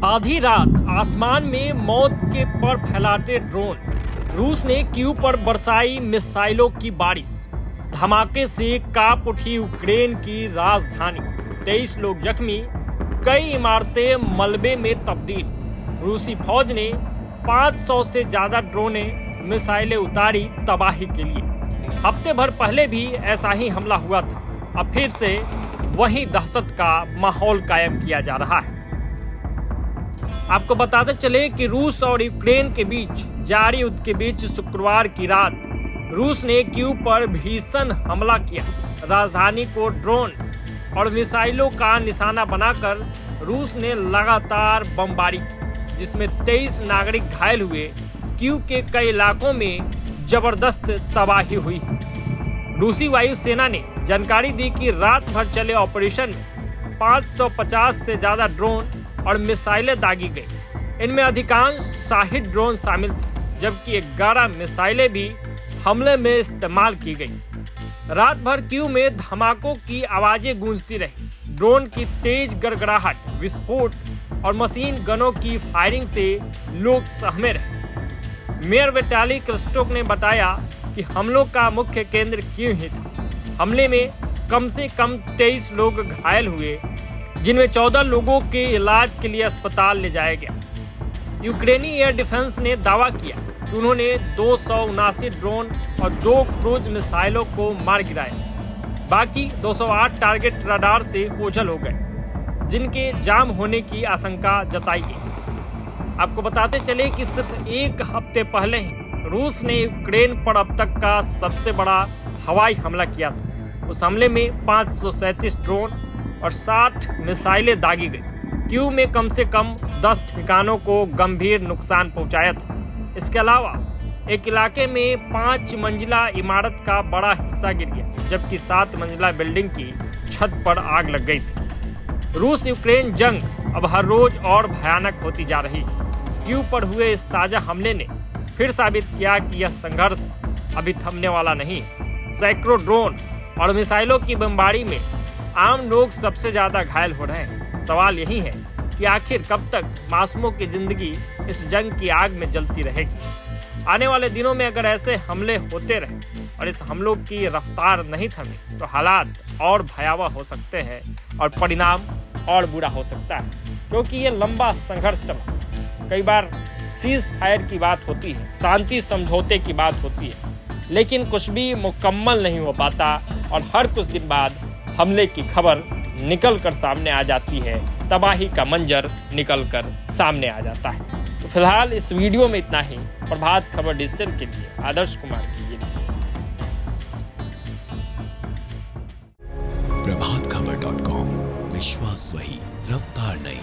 आधी रात आसमान में मौत के पर फैलाते ड्रोन। रूस ने कीव पर बरसाई मिसाइलों की बारिश। धमाके से कांप उठी यूक्रेन की राजधानी। 23 लोग जख्मी, कई इमारतें मलबे में तब्दील। रूसी फौज ने 500 से ज्यादा ड्रोनें मिसाइलें उतारी तबाही के लिए। हफ्ते भर पहले भी ऐसा ही हमला हुआ था। अब फिर से वही दहशत का माहौल कायम किया जा रहा है। आपको बताते चले कि रूस और यूक्रेन के बीच जारी युद्ध के बीच शुक्रवार की रात रूस ने कीव पर भीषण हमला किया। राजधानी को ड्रोन और मिसाइलों का निशाना बनाकर रूस ने लगातार बमबारी की, जिसमें 23 नागरिक घायल हुए। कीव के कई इलाकों में जबरदस्त तबाही हुई। रूसी वायुसेना ने जानकारी दी कि रात भर चले ऑपरेशन में 550 से ज्यादा ड्रोन और मिसाइलें दागी गई। इनमें अधिकांश शाही ड्रोन शामिल थे, जबकि 11 मिसाइलें भी हमले में इस्तेमाल की गई। रात भर कीव में धमाकों की आवाजें गूंजती रही। ड्रोन की तेज गड़गड़ाहट, विस्फोट और मशीन गनों की फायरिंग से लोग सहमे रहे। मेयर विटाली क्लिचको ने बताया कि हमलों का मुख्य केंद्र कीव ही था। हमले में कम से कम 23 लोग घायल हुए, जिनमें 14 लोगों के इलाज के लिए अस्पताल ले जाया गया। यूक्रेनी एयर डिफेंस ने दावा किया कि उन्होंने 279 ड्रोन और 2 क्रूज मिसाइलों को मार गिराया। बाकी 208 टारगेट रडार से ओझल हो गए, जिनके जाम होने की आशंका जताई गई। आपको बताते चले कि सिर्फ एक हफ्ते पहले ही रूस ने यूक्रेन पर अब तक का सबसे बड़ा हवाई हमला किया था। उस हमले में 537 ड्रोन और 60 मिसाइलें दागी गई। कीव में कम से कम 10 ठिकानों को गंभीर नुकसान पहुंचाया था। इसके अलावा एक इलाके में 5 मंजिला इमारत का बड़ा हिस्सा गिर गया, जबकि 7 मंजिला बिल्डिंग की छत पर आग लग गई थी। रूस यूक्रेन जंग अब हर रोज और भयानक होती जा रही है। कीव पर हुए इस ताजा हमले ने फिर साबित किया कि यह संघर्ष अभी थमने वाला नहीं है। सैकड़ों ड्रोन और मिसाइलों की बमबारी में आम लोग सबसे ज्यादा घायल हो रहे हैं। सवाल यही है कि आखिर कब तक मासूमों की जिंदगी इस जंग की आग में जलती रहेगी। आने वाले दिनों में अगर ऐसे हमले होते रहे और इस हमलों की रफ्तार नहीं थमी, तो हालात और भयावह हो सकते हैं और परिणाम और बुरा हो सकता है, क्योंकि ये लंबा संघर्ष चला। कई बार सीज फायर की बात होती है, शांति समझौते की बात होती है, लेकिन कुछ भी मुकम्मल नहीं हो पाता और हर कुछ दिन बाद हमले की खबर निकल कर सामने आ जाती है, तबाही का मंजर निकल कर सामने आ जाता है। तो फिलहाल इस वीडियो में इतना ही। प्रभात खबर डिजिटल के लिए आदर्श कुमार की ये प्रभातखबर.com, विश्वास वही, रफ्तार नहीं।